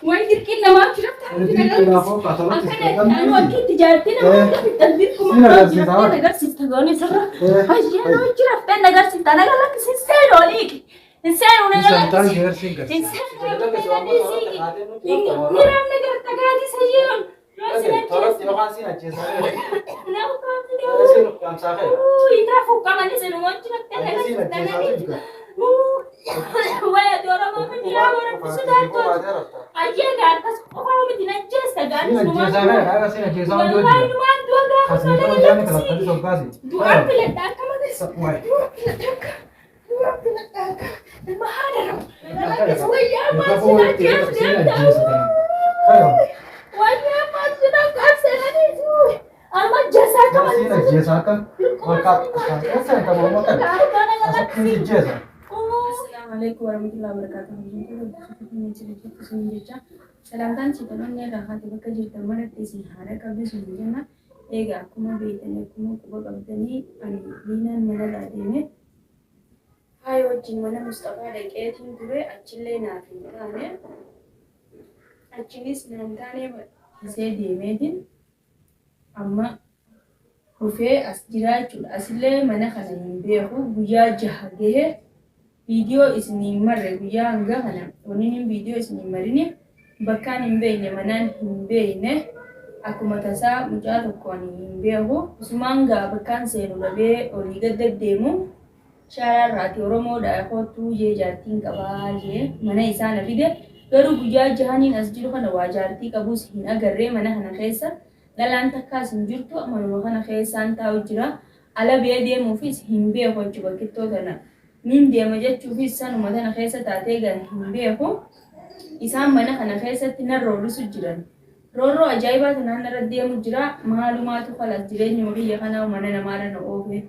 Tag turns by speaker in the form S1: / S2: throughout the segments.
S1: وين تركينا ما شربت أنا أكيد تجارتنا ما تدبيركم أنا قرصت تقولي سرا هاي أنا شربت أنا قرصت أنا قال لك إنسان وليك إنسان ولا لا إنسان نرام نقدر تقادي سجيون
S2: طلعت يا خالتي أجهزة
S1: لا
S2: أجهزة كم ساعة
S1: يتعرفوا كمان يسألوا ما شربت أنا قرصت ويا دورا ما من يا ورا بسدان أجي قاعد بس أفهم بدنا نجلس قاعد
S2: أجهزة هذا سين أجهزة ما
S1: والله ما دوغا
S2: خاصني كم جاني كلا تدي سوكاسي
S1: دوغا بلدك كمان
S2: واي
S1: المهارة ويا ما تنا كاسة هني أنا جزا كمان
S2: سين أجهزة كم وكا كاسة كم ما كان أسمع أجهزة
S1: Assalamualaikum warahmatullahi wabarakatuh. Salamtan citaannya rahat bakal jadi mana tesi hari kabel semuanya. Ega aku mau berikan aku mau kubah kabel ni aninan mana dah ini. Hai wajib mana Mustafa dekat ini tu actually nafi mana. Actually sebenarnya saya diemedin, amma hufe asjira cul asle mana kana behu buja jahage. Video isni marre guyyaa hanga kana waniin video isni marini bakkaan hin beekne manaan hin beekne akkuma tasaa mucaa tokkoon hin beeku usumaan gaa bakkaan seenu dhabee olii gadda deemu shaarraati Oromoodhaa kootuu jee jaartiin qabaa jee mana isaa na fide garuu guyyaa jahaniin as jiru kana waa jaartii qabuus hin agarree mana kana keessa dhalaan takkaas hin jirtu amanuma kana keessaan taa'u jira ala bee deemuufis hin beeku jechuudha bakkittoo kana. Min dia majatu fisan umada na khaisa tatega himbe ko isam mana kana khaisa tina roru sujiran roro ajaiba tana raddiya mujra malumatu khalas jireni mbiya kana mana na mara na ofe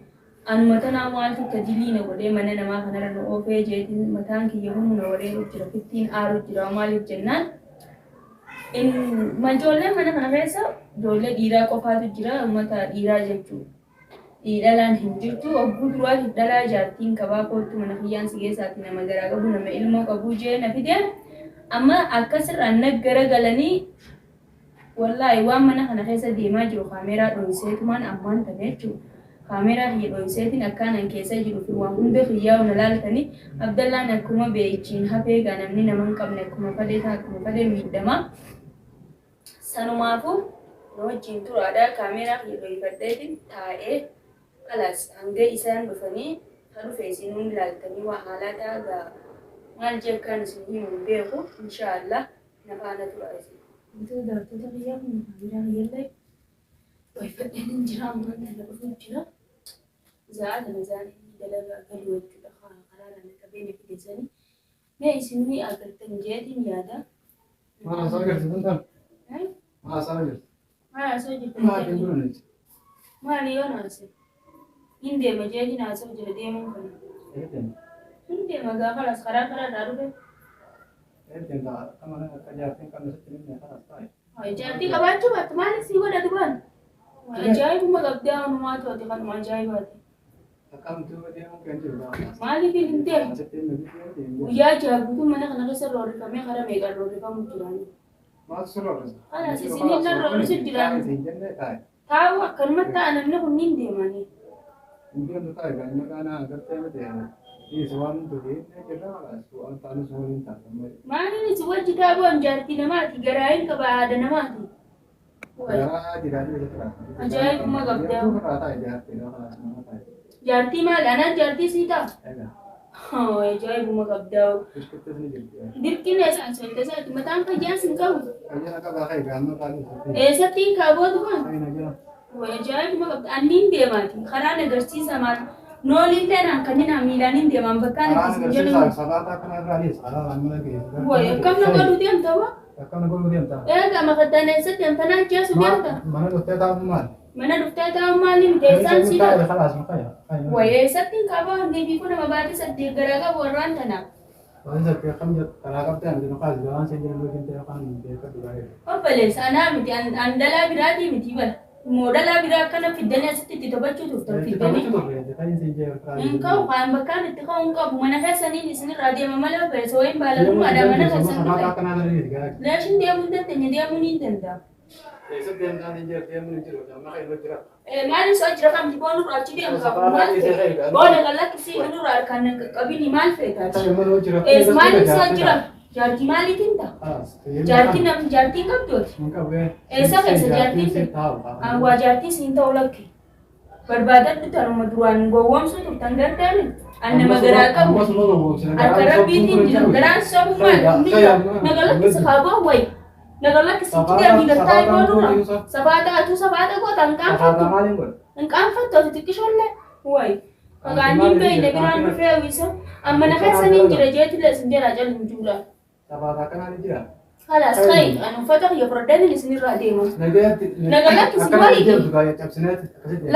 S1: an matana malti kadili na gode mana na ma kana na ofe je tin matan ki yehun na wore jira 15 aru jira mali jannan in majolle mana kana khaisa dole dira ko fatu jira mata dira jechu Idalan hinjirtu obbu duraa hidalaa jaartiin qabaa kootu mana kiyyaan sigeessaatti nama garaa qabu nama ilmoo qabu jee na fide amma akkasirraan naggara galanii wallaahi waan mana kana keessa deemaa jiru kaameeraa dho'iseetumaan ammaan ta'e jechuudha kaameeraa kiyya dho'iseetiin akkaanan keessa jiru fi waan hunda kiyyaa'u na laaltanii Abdallaan akkuma beechiin hafee gaa namni nama hin qabne akkuma fadee miidhama sanumaafuu na wajjin turaadhaa kaameeraa kiyya dho'ifadheetiin taa'ee Alas, hangga isaan dhufanii kan dhufe isin hundi laaltanii waa haalata gaa maal jeekaan isin himu beeku inshaallah na faana tura isin. Wantoota dargaggoota biyyaa kun haamiraan yaallee waayifadheen hin jira ammaan dhala dhufuun jira. Za'a kana zaanii dalagaa galuu jechuudha karaa lama qabeenya fidesanii. Mee isin agartan jeetiin yaada.
S2: Maal haasa'aa agarsiisan ta'a? Maal haasa'aa agarsiisan?
S1: Maal haasa'aa jirtan?
S2: Maal hin duranneeti?
S1: Maal yoo naase? Inde majeji na asal jadi emang kan. Inde maga kalas karar daru deh.
S2: Dah, kamu nak kerja kan mesti ni kalas tay.
S1: Jadi kawan coba teman sih gua dari ban. Ajai pun maga dia rumah tu ati kan ajai banget.
S2: Kamu tu dia mungkin juga.
S1: Mali di inde. Uya jago tu mana kan ada serori kami karena mega rori kamu jirani.
S2: Mas serori.
S1: Ada sisi ni kan rori sih jirani. Tahu kan mata anaknya pun inde mani.
S2: Mungkin tu tak kan, makana agar saya betul. Ini soalan tu dia, kita lah soalan tanu soalan tak.
S1: Mana ni soalan kita buat jarti nama, tiga lain kepada nama tu.
S2: Ya, tidak ada cerita.
S1: Ajaib cuma gapnya.
S2: Itu kata jarti, dah nama tak.
S1: Jarti mana? Anak jarti sih tak.
S2: Ada.
S1: Oh, ajaib cuma gapnya.
S2: Kita ni jarti.
S1: Dirkin esa cerita saya cuma tangkap jangan kau.
S2: Aja nak bakai gambar kali.
S1: Esa tingkah buat tu kan?
S2: Aina aja.
S1: Wajah cuma anin dia mati. Karena negarsi sama nolin dia nak kini nak milanin dia mambakan.
S2: Karena negarsi salah tak kena rali, salah lama lagi.
S1: Wah, kamu nak baru dia tahu?
S2: Kamu nak baru dia tahu?
S1: Kamu makan nasi dia tanah aja sudah tak?
S2: Mana dokter tahu mal?
S1: Mana dokter tahu malin desan sih tak?
S2: Kalas makanya.
S1: Wah, esa tingkah apa? Ni biku nama bati sedih geraga waran tanah.
S2: Wah, saya kamu jat kalakap tu, anda nak kaji jangan saya jangan lupa kita akan dia kedua.
S1: Oh, boleh. Sana mesti anda lah berarti mesti ber. Modala biraa kana fiddanii asitti itti taphachuu turtan fiddanii. Inka waan bakkaan itti ka'uun qabu mana keessaniin isinirraa deema malee feesoo hin baalamummaadha mana keessan dhufe. Leeshin deemuu dandeenya deemuu ni danda'a. Maal isa jira kamti boonu achi deemu qabu maal ta'e boona galakkisii nurraa kan qabini maal feetaati. Maal isa jira. Jaartii maaliitiin ta'a? Jaartiin qabdooti. Eessa keessa jaartiin? Waa jaartii siin ta'u lakke. Barbaadadhu tanuma duraan gowwoomsuu turtan gargaarani. Annama garaa qabu. Akka rabbiitiin jira. Garaan sabummaan nagalakkisa kaabaa wayi. Nagalakkisa deemni galtaa iboodura. Sabaata goota hin qaanfattu ati xiqqishoollee wayi. Maqaanniin beeyne biraan dhufee uwwisa. Amma na keessaniin jira jeetillee isin jala jalli juula.
S2: Sabata kanaan jira.
S1: Halas kai anu uffata kiyya furdanii isinirraa deema. Nagalakki isin waliin.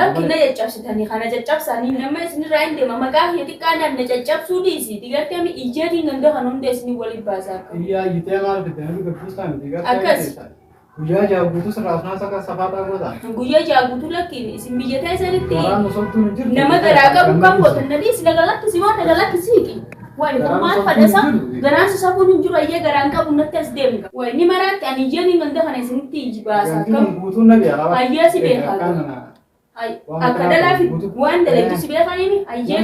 S1: Lakki na caccabsitanii kana caccabsanii nama isinirraa hin deema maqaa kiyya xiqqaadhaan na caccabsuu dhiisi. Digartee mi ijjeetiin ganda kan hunda isinii waliin baasaa.
S2: Iyyaa iyyitee maal fidanii gaggeessan digartee.
S1: Akkas.
S2: Guyyaa jaaguutu sirraafnaa saka safataa goota.
S1: Guyyaa jaaguutu lakki isin biyyatee isinitti.
S2: Garaan musomtuu hin jirtu.
S1: Nama garaa qabu kan gootan nadiis nagalakki si waan nagalakki siiki. Wai maal fadhasa garaan safuun hin jiru ayyee garaan qabu natti as deemga. Wai ni maraatti ani ijjeetiin ganda kana isinitti ijibaasaa qabu.
S2: Guutuun nabi alaa.
S1: Ayyee si beekaa. Akka dalaafi waan dalagdu si beekaniini ayyee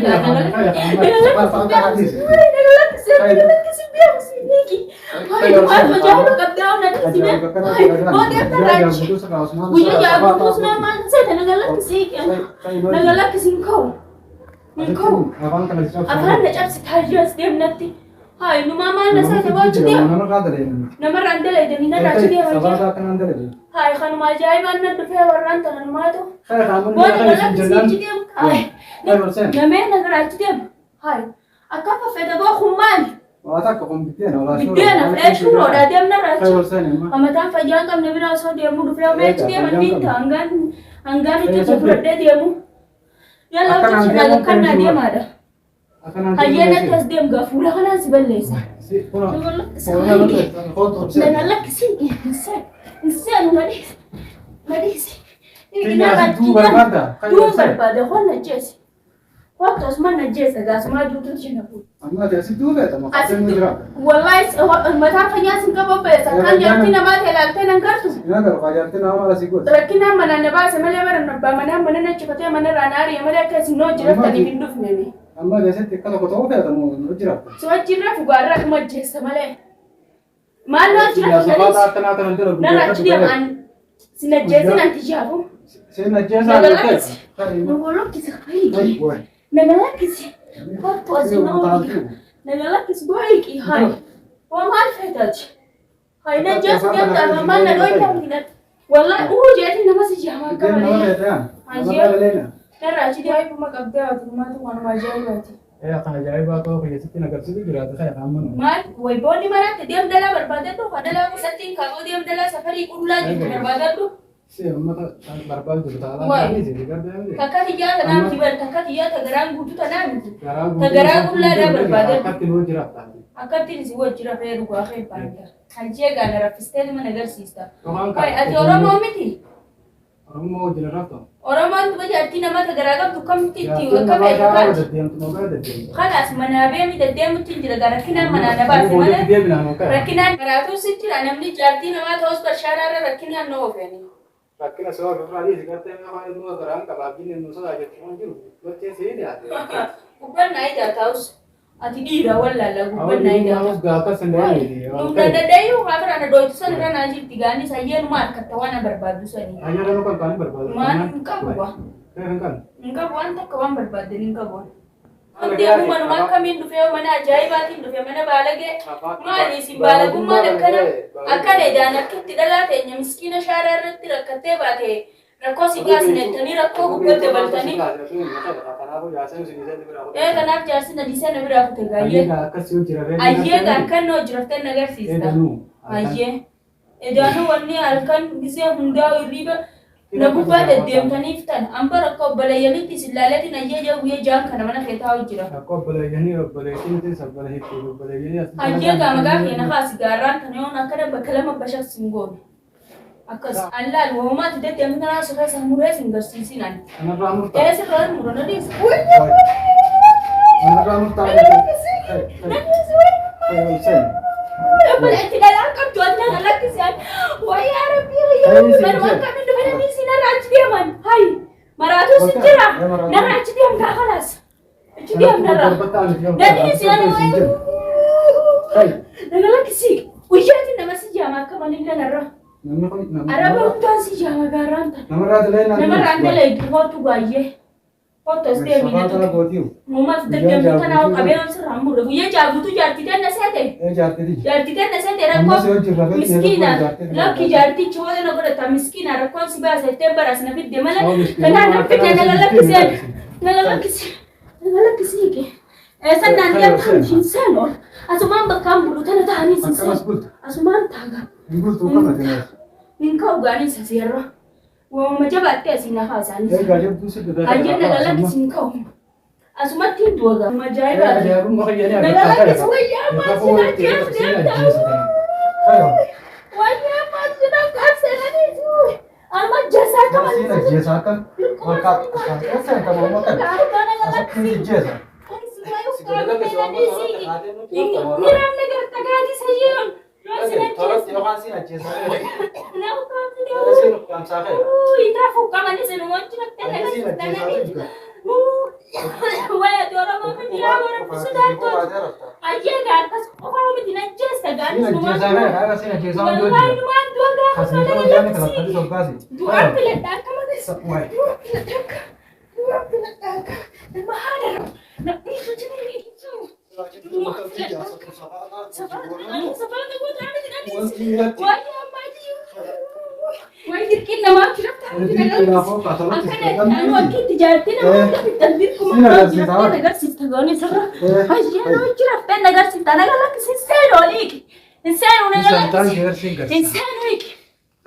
S1: afaan na cabsitaa jiras deemnatti. Hai nu mama na sa tawachi deem. Nama randala idani na rachi deem.
S2: Sabata kanan dalali.
S1: Hai khanu ma jaiban na dufe warran tanan ma to.
S2: Hai kamun
S1: Bona
S2: na
S1: galak
S2: jinnan.
S1: si deem. Hai. Name na rachi deem. Hai. Akafa feda bo khumman.
S2: Wata ko kompiten wala shuro.
S1: Bidena fresh ro da deem na
S2: Hai
S1: rachi.
S2: warsan ma.
S1: Amatan fajan kam ne bina so deem du fe rachi deem andita angan itu sebrede deemu. Yalla uchi na kan na deem ada. Hayyana tas deem gafura kana si balleessa. Nagalakki si insan madis. Dum barbaada honna jeesi. Waktos mana jeesa gaasuma duutu jinafu.
S2: Amma jeesi duube tamo qasen jira.
S1: Wallahi mata fanya sin ka babbeessa kan jarti nama teelaalte nan kartu.
S2: Ina gar qajarti na mala sigot.
S1: Rakkina mana na baase malee bara nabba mana na chifate mana raanaari malee akka isin noo jiraftanii hin dhufnemi.
S2: Amma jeesi kala ko tawfe tamo jira.
S1: So jirra fugaarra kuma jeessa malee. Maal noo jira
S2: sabata kana kana jira.
S1: Na rachi deeman sinajjeesin anti jaabu.
S2: Sena jeesa lake.
S1: Nagalakkisi hayyi. Nagalakkisi. Kopposi nooti. Nagalakkisi boyki hay. Waa maal feetaati? Hay na jeesu deemta mamma na dhoyta minat. Wallahi jeeti nama si jaamaa
S2: Dem na
S1: qabane.
S2: wala Hayye.
S1: Narraa chidi hay kuma qabdee waatumaatu waanuma ajaa'ibaati.
S2: Kan ajaa'ibaa ta'uu keessatti nagarsiisu jiraata kan amanu.
S1: Maal wayboonni maraatti deem dalaa barbaadadhu fadalaa keessatti kaa'uu deem dalaa safarii qullaa jirtu barbaadadhu.
S2: Si ummata barbaadu taala
S1: Waay.
S2: ni sini garde.
S1: Takka tiyyaa tanaa miti bar takka tiyyaa ta garaan guutuu tanaa miti. Ta garaa qullaadhaa barbaadadhu.
S2: Akkatti nuu jiraata.
S1: Akkattiin si wajjira fee dhugaa fee baanta. Hajjee gaana raffistee mana agarsiista. Waay ati Oromoo miti?
S2: Oromoo wajjin raafto.
S1: Oromoon tuba jaartii nama ta garaa qabdu kamitti itti akka feetu kaati. Kanaas manaa beemi deddeemutti jira rakkinaan manaa na baase malee. Rakkinaan garaatuu si jira namni jaartii namaa ta'us bashaaraarra rakkinaan na oofeni.
S2: Rakkina sababa birraadhi sigartee nama ilmoo garaan qabaabbiin nu sodaa jechuun jiru. Gochee sii dhiyaate.
S1: Gubbannaa idaa ta'us ati dhiira wallaala gubbannaa idaa.
S2: Awwaal gaafa sandaalee.
S1: Nunda daddayyuu haabira na dootu san irra naa jirti gaanii sayyeenu maal katta waan barbaadu sanii.
S2: Ayyaana nu kan kaanii barbaadu.
S1: Maal hin qabu waa.
S2: Kan kan.
S1: Hin qabu waan takka waan barbaaddan hin qabu. Deemu manuma akkamiin dhufee mana ajaa'ibaatiin dhufee mana baalagee maali isin baalagummaan akkana idaan akkatti dhalaa teenya miskiina shaaraa irratti rakkattee baate rakkoo si gaasinettanii rakkoo gubbatte baltanii. Kanaaf jaarsi na dhiisee na biraa kute gaayyee. Ayyee halkan noo jiraftee na agarsiista. Ayyee. Edaanuu wanni halkan gisee hundaa'u hirriiba. Na gubbaa deddeemtaniif tan amba rakkoo obboleeyyaniitti isin laaleetiin ayyee jawwee jaan kana mana kee taa'u jira.
S2: Rakkoo obboleeyyiin sabbaleetti obboleeyyanii.
S1: Ayyee gaamagaa keenya kaasi gaarraan kana yoon akkana bakka lama bashas hin goone. Akkas allaan uumaatti deddeemni kanaa suura isa muree sin garsiisinaan.
S2: Anarraa murtaa.
S1: Eessa irraa murana dhiisa?
S2: Anarraa murtaa.
S1: Itti dhalaa qabdu adda kan lakkisaan. Wayyaa rabbii manumaan kamiin dhufananii si narraa achi deeman. Hayi maraatuu si jira. Narraa achi deem gaafalaas. Achi deem narraa. Namni si nama lakkisii. Guyyaatiin nama si jaama akka malee narraa. Araba hundaan si jaama gaaraan ta'a. Namarraa dhalee dhihootu baay'ee. Fotos deemee natu. Uumaatti deddeemtuu kanaaf qabeen sirraan murre. Guyyaa jaaguutu jaartiteen na seete. Jaartiteen na seete rakkoo miskiina. Lakki jaartichi wala na godhata miskiina rakkoon si baasettee baras na fidde mala. Kanaan na fidde naga lakkisee. Naga lakkisee. Naga lakkisee kee. Eessan naan deemtaan hin seenu. Asumaan bakkaan bulu tana ta'anii sin seenu. Asumaan taaga. Hinka ugaanii isa seerra. Wama jabaattee asiin hafaa isaanii. Ajjeen naga lakkisi hinka uuma. Asumatti hin duuga. Majaa'iba. Naga lakkisi wayyaa maasina jeesu. Wayyaa maasina kaabseenanii. Alma jeesaa kaman. Niraan nagar tagaatii sayyoon. Intra fuuqamanii sinumochi naqxanii waya doora moomin jiraa boora bisu ayyee gaartas qofaa miti na jeesta gaartis numaan du'a gaafa du'aan filadhaa akka matas du'aan filadhaa akka nama haadha namni isu jibanii Wai dirqin namaaf jirta. Akkana akkitti jaartii nama dirquma agarsiista goone sirra. Hayyee jiraafte agarsiista naga lakkisiin seenuu oliiki. Hin seenuu naga lakkisiin. Hin seenuu hiiki.